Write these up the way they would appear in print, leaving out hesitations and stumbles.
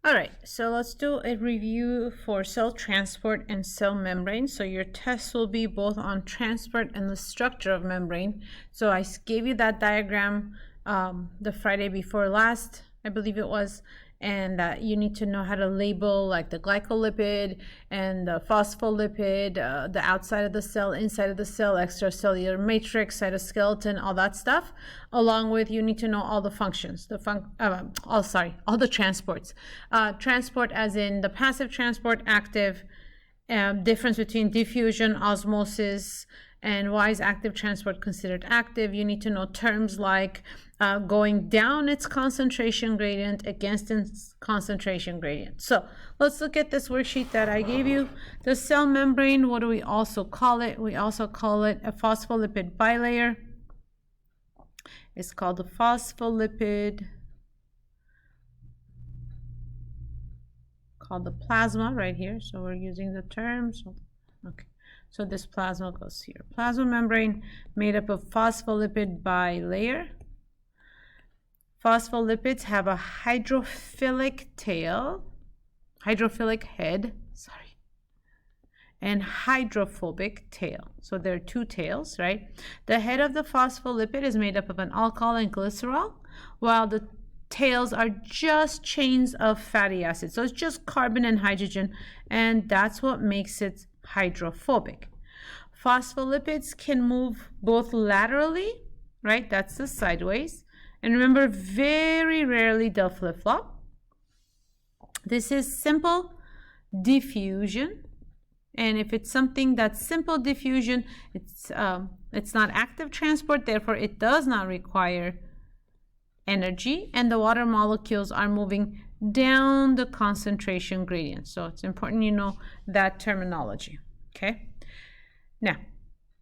All right, so let's do a review for cell transport and cell membrane. So your test will be both on transport and the structure of membrane. So I gave you that diagram the Friday before last, I believe it was, and you need to know how to label like the glycolipid and the phospholipid, the outside of the cell, inside of the cell, extracellular matrix, cytoskeleton, all that stuff. Along with, you need to know all the functions, all the transports. Transport as in the passive transport, active, difference between diffusion, osmosis, and why is active transport considered active. You need to know terms like going down its concentration gradient against its concentration gradient. So let's look at this worksheet that I gave you. The cell membrane, what do we also call it? We also call it a phospholipid bilayer. It's called the phospholipid, called the plasma right here. So we're using the terms. Okay. So this plasma goes here. Plasma membrane made up of phospholipid bilayer. Phospholipids have a hydrophilic head, and hydrophobic tail. So there are two tails, right? The head of the phospholipid is made up of an alcohol and glycerol, while the tails are just chains of fatty acids. So it's just carbon and hydrogen, and that's what makes it hydrophobic. Phospholipids can move both laterally, right? That's the sideways. And remember, very rarely they'll flip-flop. This is simple diffusion. And if it's something that's simple diffusion, it's not active transport, therefore it does not require energy, and the water molecules are moving down the concentration gradient. So it's important you know that terminology, okay? Now,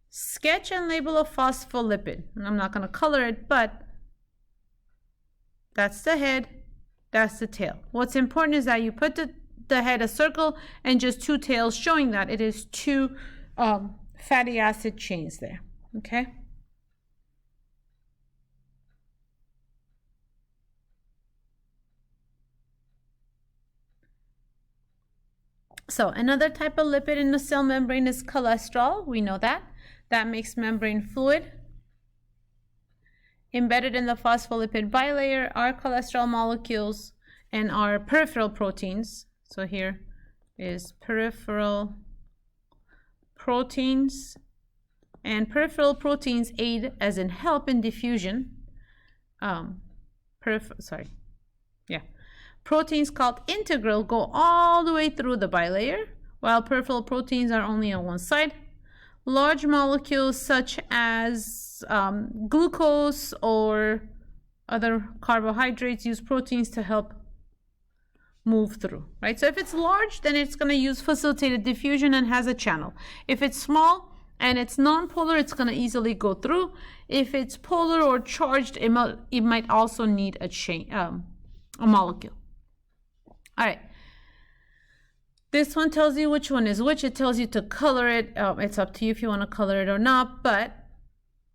sketch and label a phospholipid. I'm not going to color it, but that's the head, that's the tail. What's important is that you put the head a circle and just two tails, showing that it is two fatty acid chains there, okay? So another type of lipid in the cell membrane is cholesterol. We know that. That makes membrane fluid. Embedded in the phospholipid bilayer are cholesterol molecules and are peripheral proteins. So here is peripheral proteins. And peripheral proteins aid as in help in diffusion. Proteins called integral go all the way through the bilayer, while peripheral proteins are only on one side. Large molecules such as glucose or other carbohydrates use proteins to help move through, right? So if it's large, then it's going to use facilitated diffusion and has a channel. If it's small and it's non-polar, it's going to easily go through. If it's polar or charged, it might also need a chain, a molecule. All right. This one tells you which one is which. It tells you to color it. It's up to you if you want to color it or not, but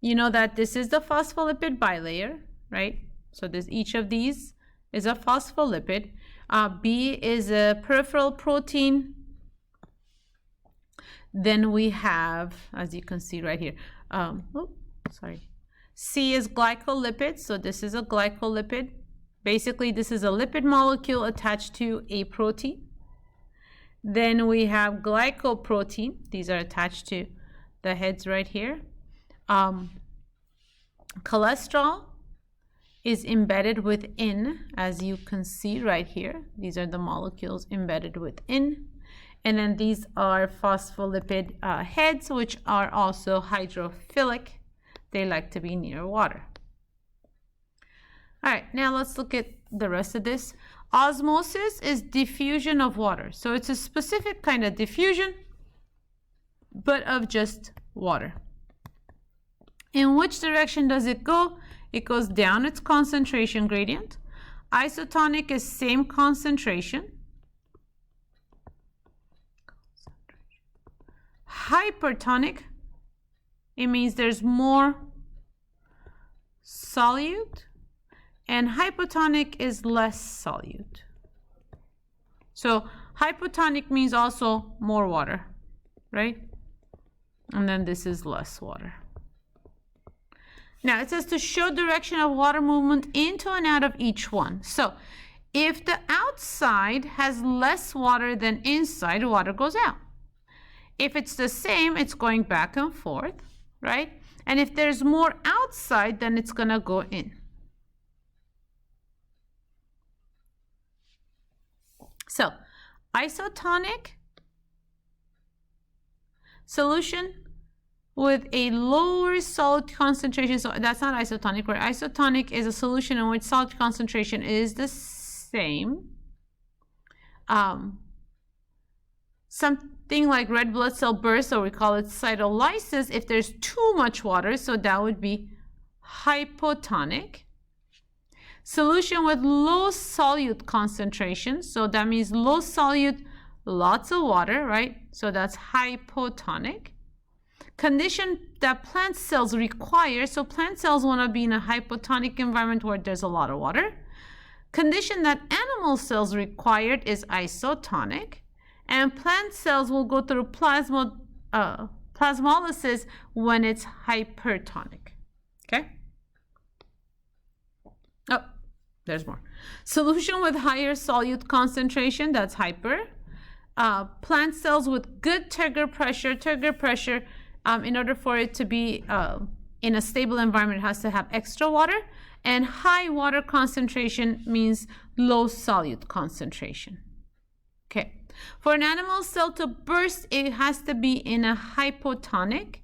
you know that this is the phospholipid bilayer, right? So each of these is a phospholipid. B is a peripheral protein. Then we have, as you can see right here, C is glycolipid. So this is a glycolipid. Basically, this is a lipid molecule attached to a protein. Then we have glycoprotein. These are attached to the heads right here. Cholesterol is embedded within, as you can see right here. These are the molecules embedded within. And then these are phospholipid heads, which are also hydrophilic. They like to be near water. All right, now let's look at the rest of this. Osmosis is diffusion of water. So it's a specific kind of diffusion, but of just water. In which direction does it go? It goes down its concentration gradient. Isotonic is same concentration. Hypertonic, it means there's more solute, and hypotonic is less solute. So hypotonic means also more water, right? And then this is less water. Now it says to show direction of water movement into and out of each one. So if the outside has less water than inside, water goes out. If it's the same, it's going back and forth, right? And if there's more outside, then it's gonna go in. So isotonic solution with a lower salt concentration. So that's not isotonic, where isotonic is a solution in which salt concentration is the same. Something like red blood cell burst, or we call it cytolysis, if there's too much water, so that would be hypotonic. Solution with low solute concentration, so that means low solute, lots of water, right? So that's hypotonic. Condition that plant cells require, so plant cells want to be in a hypotonic environment where there's a lot of water. Condition that animal cells required is isotonic, and plant cells will go through plasmolysis when it's hypertonic. Okay? Oh, there's more. Solution with higher solute concentration, that's hyper. Plant cells with good turgor pressure, in order for it to be in a stable environment, it has to have extra water. And high water concentration means low solute concentration. Okay. For an animal cell to burst, it has to be in a hypotonic.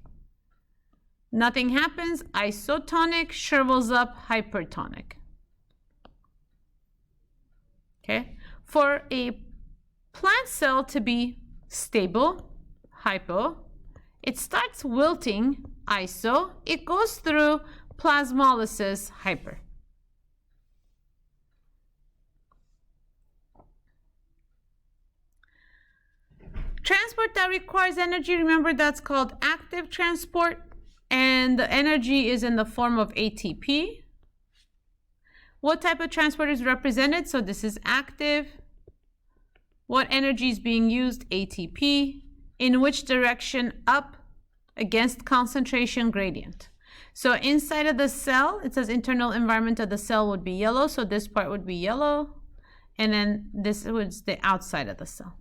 Nothing happens. Isotonic, shrivels up, hypertonic. Okay. For a plant cell to be stable, hypo, it starts wilting, iso. It goes through plasmolysis, hyper. Transport that requires energy, remember that's called active transport, and the energy is in the form of ATP. What type of transport is represented? So this is active. What energy is being used? ATP. In which direction? Up, against concentration gradient. So inside of the cell, it says internal environment of the cell would be yellow, so this part would be yellow, and then this was the outside of the cell.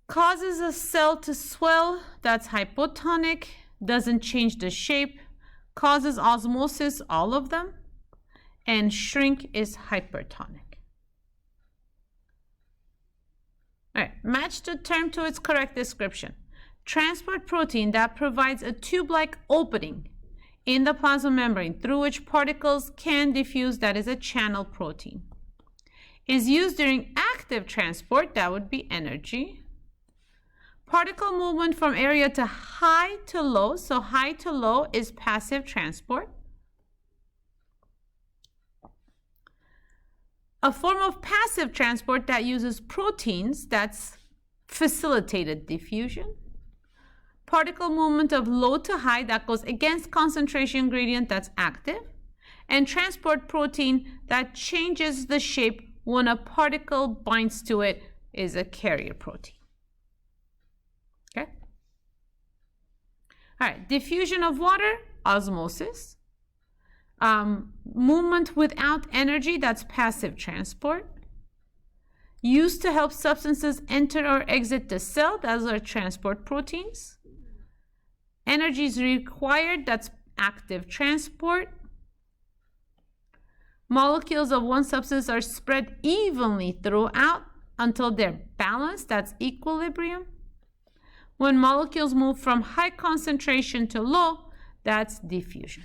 Causes a cell to swell, that's hypotonic, doesn't change the shape. Causes osmosis, all of them, and shrink is hypertonic. All right, match the term to its correct description. Transport protein that provides a tube-like opening in the plasma membrane through which particles can diffuse, that is a channel protein. Is used during active transport, that would be energy. Particle movement from area to high to low, so high to low is passive transport. A form of passive transport that uses proteins, that's facilitated diffusion. Particle movement of low to high, that goes against concentration gradient, that's active. And transport protein that changes the shape when a particle binds to it is a carrier protein. Okay? All right, diffusion of water, osmosis. Movement without energy, that's passive transport. Used to help substances enter or exit the cell, those are transport proteins. Energy is required, that's active transport. Molecules of one substance are spread evenly throughout until they're balanced, that's equilibrium. When molecules move from high concentration to low, that's diffusion.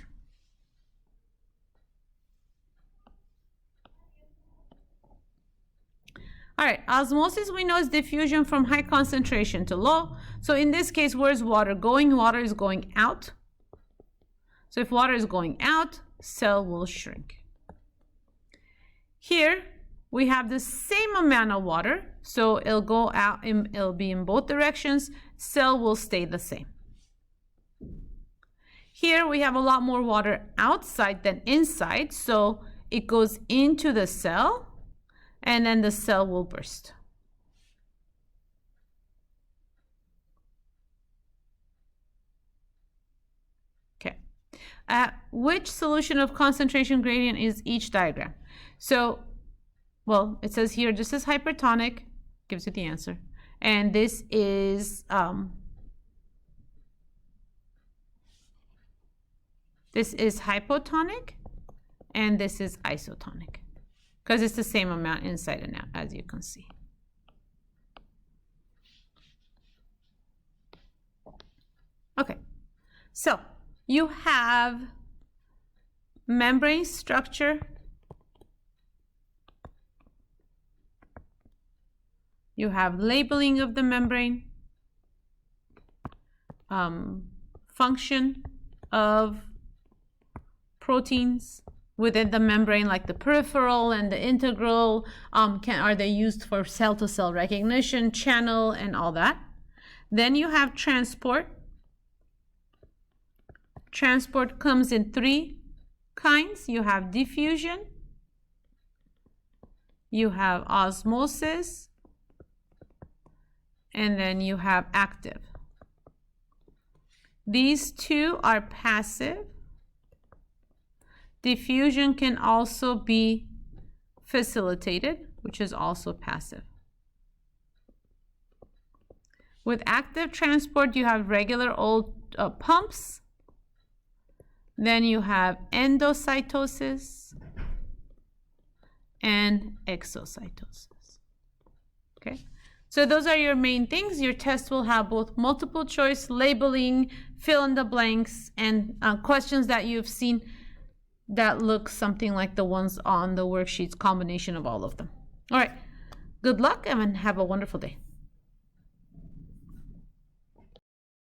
All right, osmosis we know is diffusion from high concentration to low. So in this case, where's water going? Water is going out. So if water is going out, cell will shrink. Here we have the same amount of water, so it'll go out, it'll be in both directions. Cell will stay the same. Here we have a lot more water outside than inside, so it goes into the cell, and then the cell will burst. Okay. Which solution of concentration gradient is each diagram? So, well, it says here, this is hypertonic, gives you the answer. And this is hypotonic, and this is isotonic, because it's the same amount inside and out, as you can see. Okay, so you have membrane structure, you have labeling of the membrane, function of proteins within the membrane, like the peripheral and the integral, are they used for cell-to-cell recognition, channel, and all that. Then you have transport. Transport comes in 3 kinds. You have diffusion, you have osmosis, and then you have active. These 2 are passive. Diffusion can also be facilitated, which is also passive. With active transport, you have regular old pumps. Then you have endocytosis and exocytosis. Okay, so those are your main things. Your test will have both multiple choice, labeling, fill in the blanks, and questions that you've seen that look something like the ones on the worksheets, combination of all of them. All right, good luck and have a wonderful day.